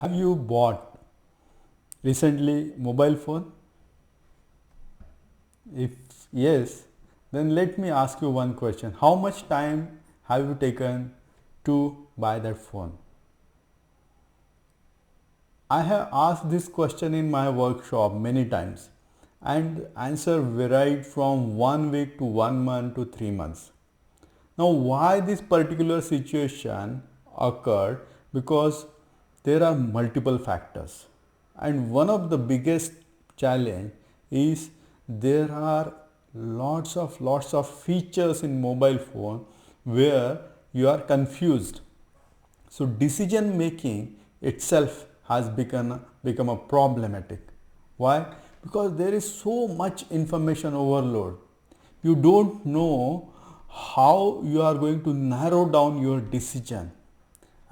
Have you bought recently mobile phone? If yes, then let me ask you one question. How much time have you taken to buy that phone? I have asked this question in my workshop many times and answer varied from 1 week to 1 month to 3 months. Now, why this particular situation occurred? Because there are multiple factors, and one of the biggest challenge is there are lots of features in mobile phone where you are confused. So decision making itself has become a problematic. Why? Because there is so much information overload. You don't know how you are going to narrow down your decision.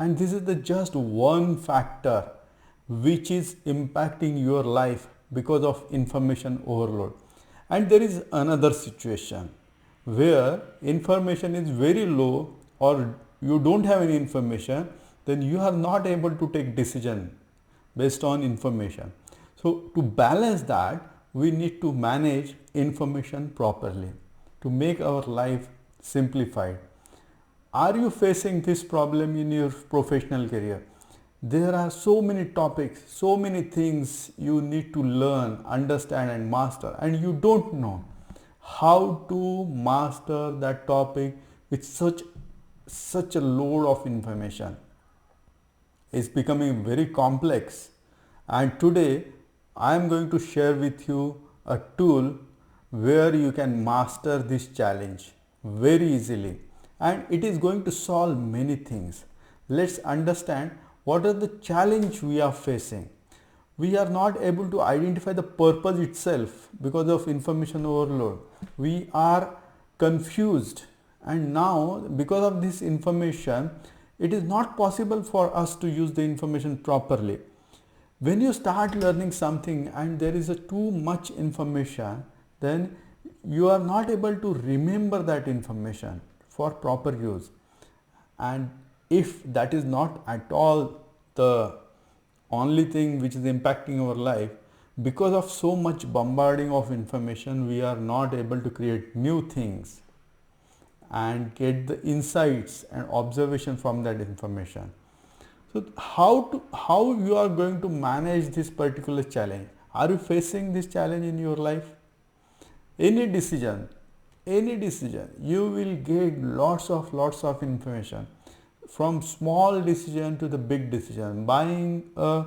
And this is the just one factor which is impacting your life because of information overload. And there is another situation where information is very low or you don't have any information, then you are not able to take decision based on information. So to balance that, we need to manage information properly to make our life simplified. Are you facing this problem in your professional career? There are so many topics, so many things you need to learn, understand and master, and you don't know how to master that topic with such a load of information. It's becoming very complex. And today I am going to share with you a tool where you can master this challenge very easily, and it is going to solve many things. Let's understand what are the challenge we are facing. We are not able to identify the purpose itself because of information overload. We are confused, and now because of this information it is not possible for us to use the information properly. When you start learning something and there is a too much information, then you are not able to remember that information for proper use. And if that is not at all the only thing which is impacting our life, because of so much bombarding of information we are not able to create new things and get the insights and observation from that information. So how you are going to manage this particular challenge? Are you facing this challenge in your life? Any decision, you will get lots of information, from small decision to the big decision. Buying a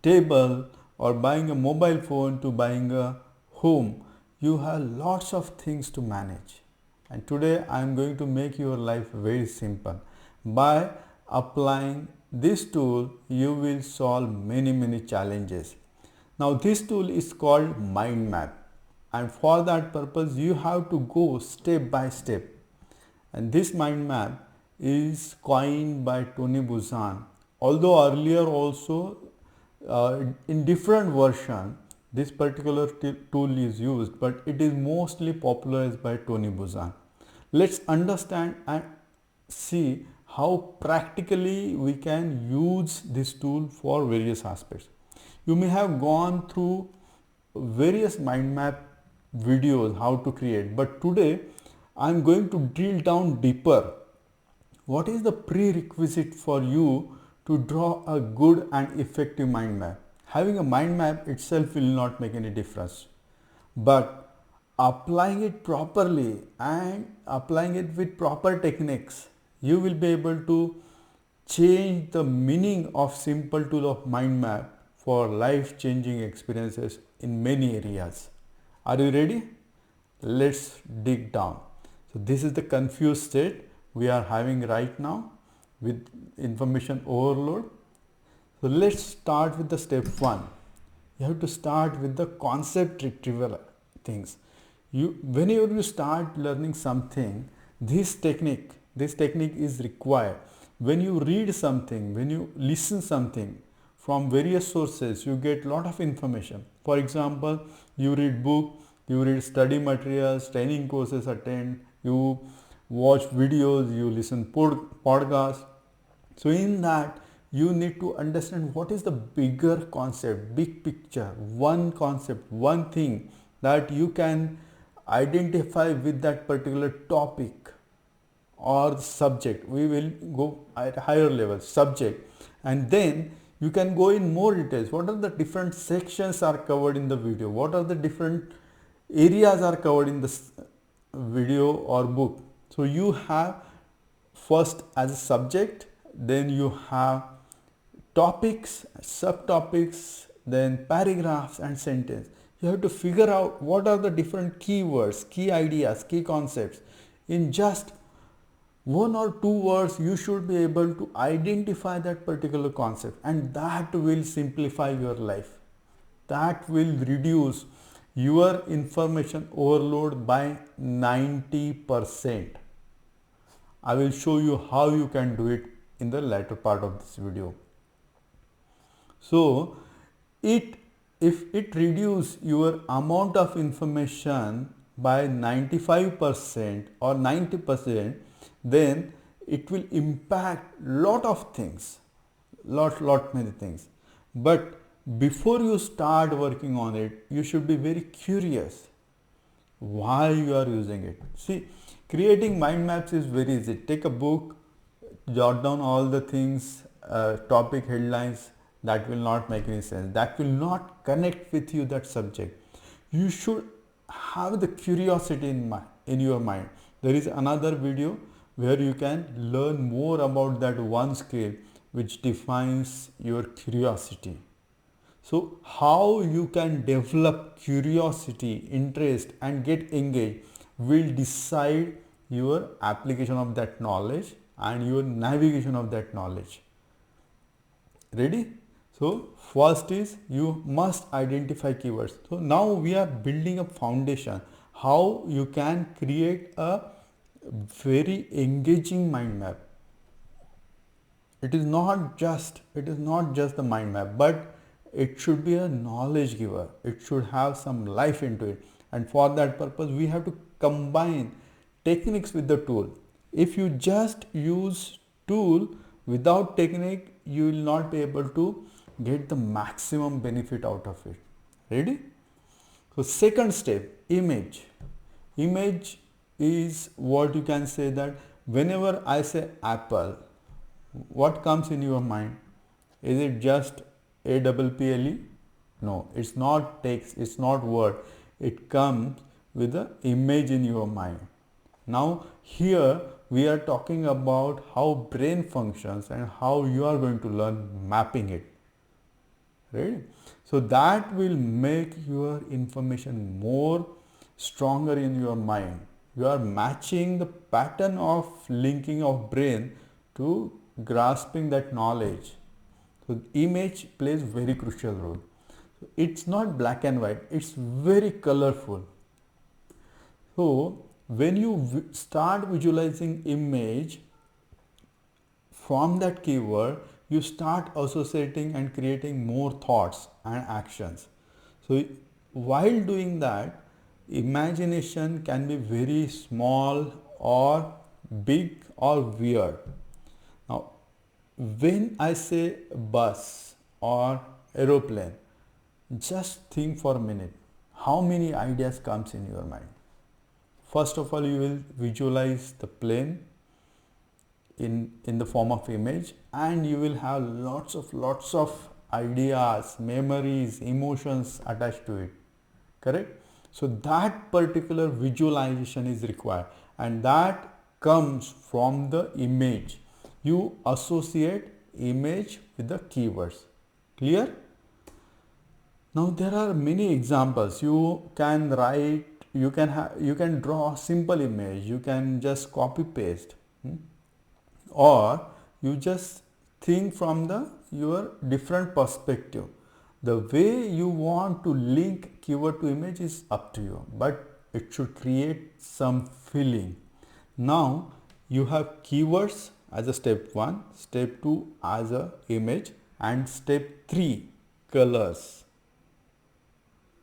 table or buying a mobile phone to buying a home, you have lots of things to manage. And today I am going to make your life very simple. By applying this tool, you will solve many challenges. Now this tool is called mind map, and for that purpose you have to go step by step. And this mind map is coined by Tony Buzan. Although earlier also in different version this particular tool is used, but it is mostly popularized by Tony Buzan. Let's understand and see how practically we can use this tool for various aspects. You may have gone through various mind map videos how to create, but today I am going to drill down deeper. What is the prerequisite for you to draw a good and effective mind map? Having a mind map itself will not make any difference, but applying it properly and applying it with proper techniques, you will be able to change the meaning of simple tool of mind map for life changing experiences in many areas. Are you ready? Let's dig down. So this is the confused state we are having right now with information overload. So let's start with the step 1. You have to start with the concept retrieval things. Whenever you start learning something, this technique is required. When you read something, when you listen something from various sources, you get lot of information. For example, you read book, you read study materials, training courses attend, you watch videos, you listen podcasts. So in that you need to understand what is the bigger concept, big picture, one concept, one thing that you can identify with that particular topic or subject. We will go at higher level subject, and then you can go in more details. What are the different sections are covered in the video? What are the different areas are covered in this video or book? So you have first as a subject, then you have topics, subtopics, then paragraphs and sentence. You have to figure out what are the different keywords, key ideas, key concepts. In just one or two words, you should be able to identify that particular concept, and that will simplify your life. That will reduce your information overload by 90%. I will show you how you can do it in the latter part of this video. So if it reduce your amount of information by 95% or 90%, then it will impact lot of things, lot many things. But before you start working on it, you should be very curious why you are using it. See, creating mind maps is very easy. Take a book, jot down all the things, topic headlines that will not make any sense, that will not connect with you, that subject. You should have the curiosity in your mind. There is another video where you can learn more about that one skill which defines your curiosity. So how you can develop curiosity, interest and get engaged will decide your application of that knowledge and your navigation of that knowledge. Ready? So first is you must identify keywords. So now we are building a foundation how you can create a very engaging mind map. It is not just the mind map, but it should be a knowledge giver. It should have some life into it, and for that purpose we have to combine techniques with the tool. If you just use tool without technique, you will not be able to get the maximum benefit out of it. Ready? So second step, image. Image is what you can say that whenever I say apple, what comes in your mind? Is it just APPLE? No, it's not text, it's not word. It comes with the image in your mind. Now here we are talking about how brain functions and how you are going to learn mapping it. Right? So that will make your information more stronger in your mind. You are matching the pattern of linking of brain to grasping that knowledge. So image plays very crucial role. It's not black and white, it's very colorful. So when you start visualizing image from that keyword, you start associating and creating more thoughts and actions. So while doing that, imagination can be very small or big or weird. Now, when I say bus or aeroplane, just think for a minute. How many ideas comes in your mind? First of all, you will visualize the plane in the form of image, and you will have lots of ideas, memories, emotions attached to it. Correct? So that particular visualization is required, and that comes from the image. You associate image with the keywords. Clear? Now there are many examples. You can write, you can draw a simple image, you can just copy paste, or you just think from your different perspective. The way you want to link keyword to image is up to you, but it should create some feeling. Now you have keywords as a step 1, step 2 as a image, and step 3 colors.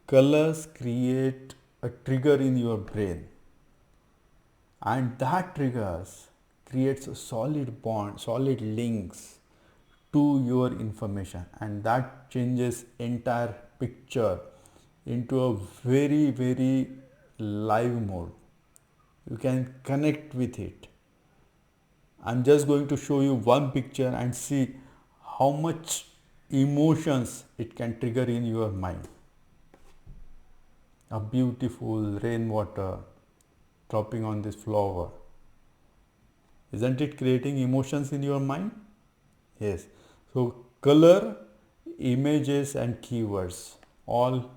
Colors create a trigger in your brain, and that triggers creates a solid bond, solid links to your information, and that changes entire picture into a very live mode. You can connect with it. I'm just going to show you one picture and see how much emotions it can trigger in your mind. A beautiful rainwater dropping on this flower. Isn't it creating emotions in your mind? Yes. So color, images and keywords, all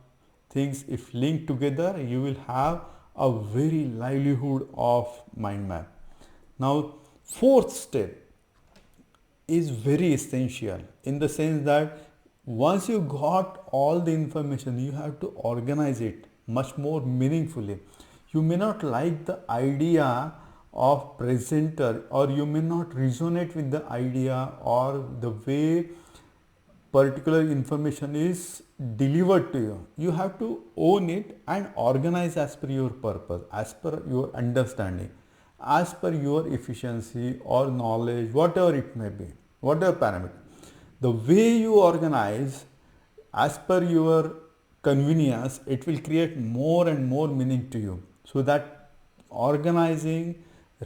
things if linked together, you will have a very livelihood of mind map. Now fourth step is very essential in the sense that once you got all the information, you have to organize it much more meaningfully. You may not like the idea of presenter, or you may not resonate with the idea or the way particular information is delivered to you. You have to own it and organize as per your purpose, as per your understanding, as per your efficiency or knowledge, whatever it may be, whatever parameter. The way you organize as per your convenience, it will create more and more meaning to you. So that organizing,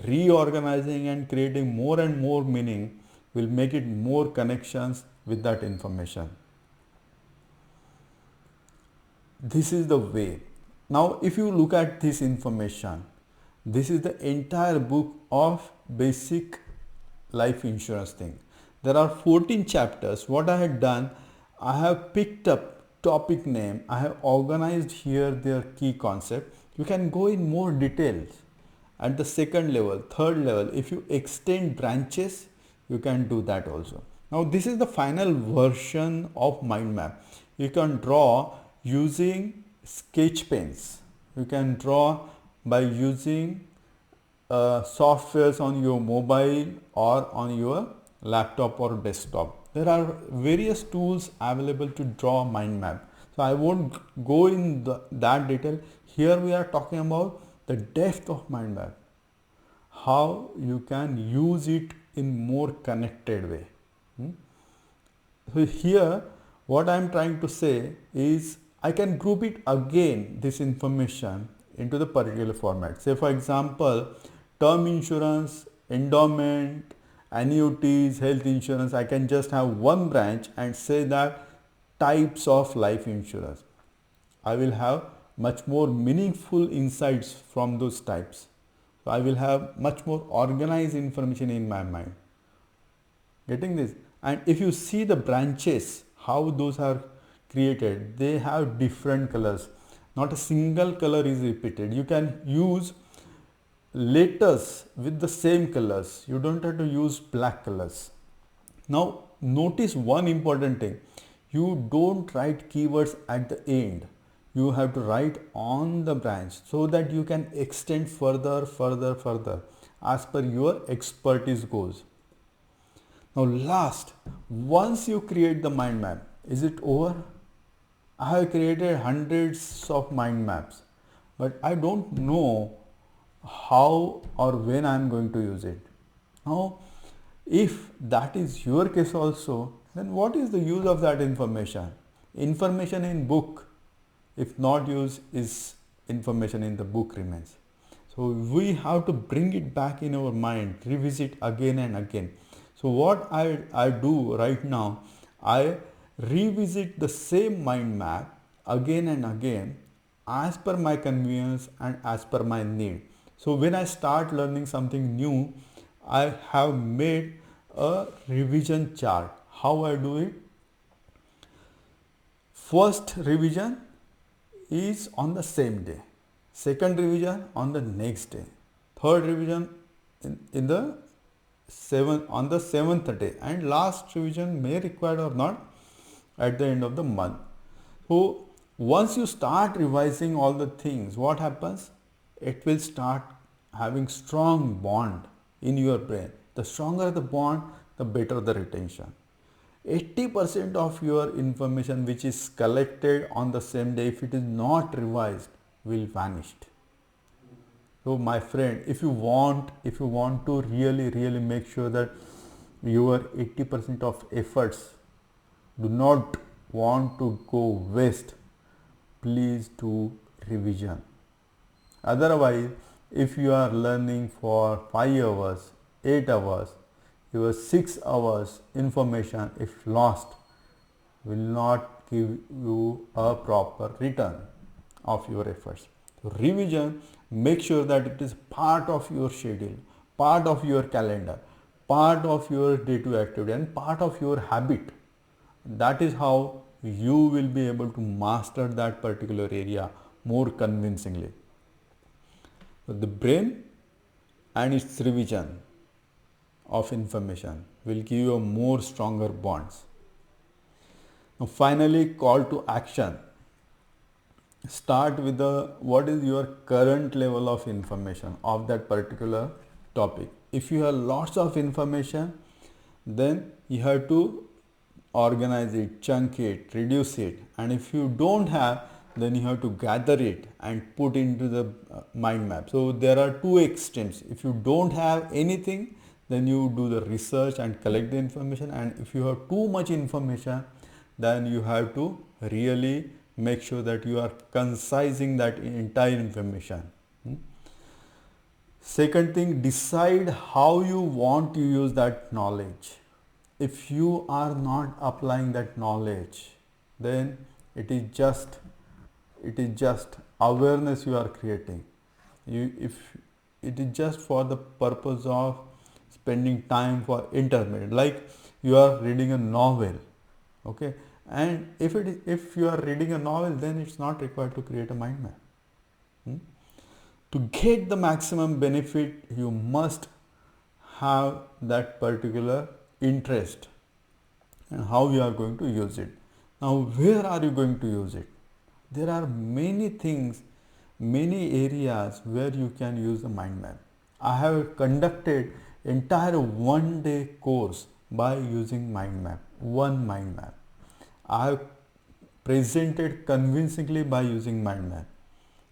reorganizing and creating more and more meaning will make it more connections with that information. This is the way. Now if you look at this information, this is the entire book of basic life insurance thing. There are 14 chapters. What I had done, I have picked up topic name, I have organized here their key concept. You can go in more details at the second level, third level. If you extend branches, you can do that also. Now this is the final version of mind map. You can draw using sketch pens. You can draw by using softwares on your mobile or on your laptop or desktop. There are various tools available to draw mind map. So I won't go in that detail. Here we are talking about the depth of mind map, how you can use it in more connected way. So here what I am trying to say is I can group it again, this information, into the particular format. Say for example, term insurance, endowment, annuities, health insurance. I can just have one branch and say that types of life insurance. I will have much more meaningful insights from those types. So I will have much more organized information in my mind. Getting this? And if you see the branches, how those are created, they have different colors. Not a single color is repeated. You can use letters with the same colors. You don't have to use black colors. Now notice one important thing. You don't write keywords at the end. You have to write on the branch so that you can extend further as per your expertise goes. Now last, once you create the mind map, is it over? I have created hundreds of mind maps, but I don't know how or when I am going to use it. Now, if that is your case also, then what is the use of that information? Information in book, if not used, is information in the book remains. So we have to bring it back in our mind, revisit again and again. So what I do right now, I revisit the same mind map again and again as per my convenience and as per my need. So when I start learning something new, I have made a revision chart. How I do it? First revision is on the same day. Second revision on the next day. Third revision on the seventh day, and last revision may require or not at the end of the month. So once you start revising all the things, what happens? It will start having strong bond in your brain. The stronger the bond, the better the retention. 80% of your information which is collected on the same day, if it is not revised, will vanish. So my friend, if you want to really make sure that your 80% of efforts do not want to go waste, please do revision. Otherwise, if you are learning for 5 hours, 8 hours, your 6 hours information, if lost, will not give you a proper return of your efforts. So revision, make sure that it is part of your schedule, part of your calendar, part of your day-to-day activity and part of your habit. That is how you will be able to master that particular area more convincingly. So the brain and its revision of information will give you a more stronger bonds. Now finally, call to action. Start with the what is your current level of information of that particular topic. If you have lots of information, then you have to organize it, chunk it, reduce it, and if you don't have, then you have to gather it and put into the mind map. So there are two extremes. If you don't have anything, then you do the research and collect the information, and if you have too much information, then you have to really make sure that you are concising that entire information. Second thing, decide how you want to use that knowledge. If you are not applying that knowledge, then it is just awareness you are creating. If it is just for the purpose of spending time for entertainment, like you are reading a novel, okay, and if you are reading a novel, then it's not required to create a mind map. To get the maximum benefit, you must have that particular interest and how you are going to use it. Now, where are you going to use it? There are many things, many areas where you can use the mind map. I have conducted entire 1-day course by using mind map, one mind map. I have presented convincingly by using mind map.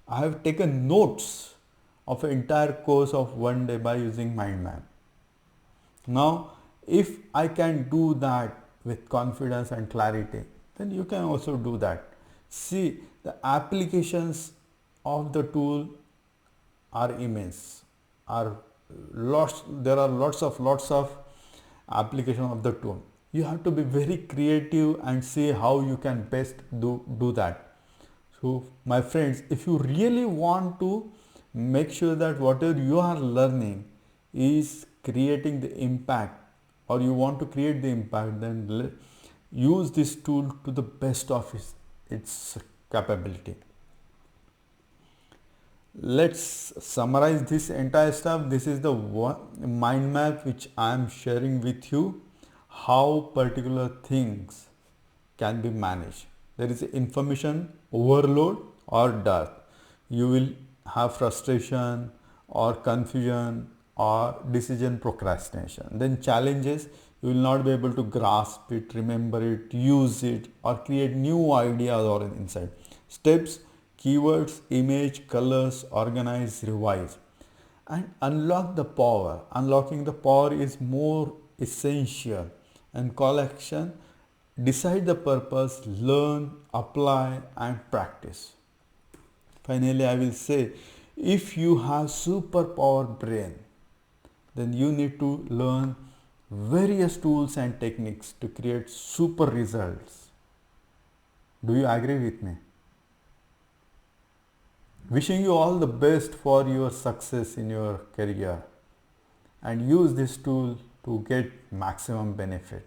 I have taken notes of an entire course of 1 day by using mind map. Now, if I can do that with confidence and clarity, then you can also do that. See, the applications of the tool are immense. There are lots of application of the tool. You have to be very creative and see how you can best do that. So my friends, if you really want to make sure that whatever you are learning is creating the impact, or you want to create the impact, then use this tool to the best of its capability. Let's summarize this entire stuff. This is the mind map which I am sharing with you, how particular things can be managed. There is information overload or dearth. You will have frustration or confusion or decision procrastination. Then challenges, you will not be able to grasp it, remember it, use it, or create new ideas or insight. Steps, keywords, image, colors, organize, revise, and unlock the power. Unlocking the power is more essential. And call action, decide the purpose, learn, apply, and practice. Finally, I will say, if you have superpower brain, then you need to learn various tools and techniques to create super results. Do you agree with me? Wishing you all the best for your success in your career, and use this tool to get maximum benefit.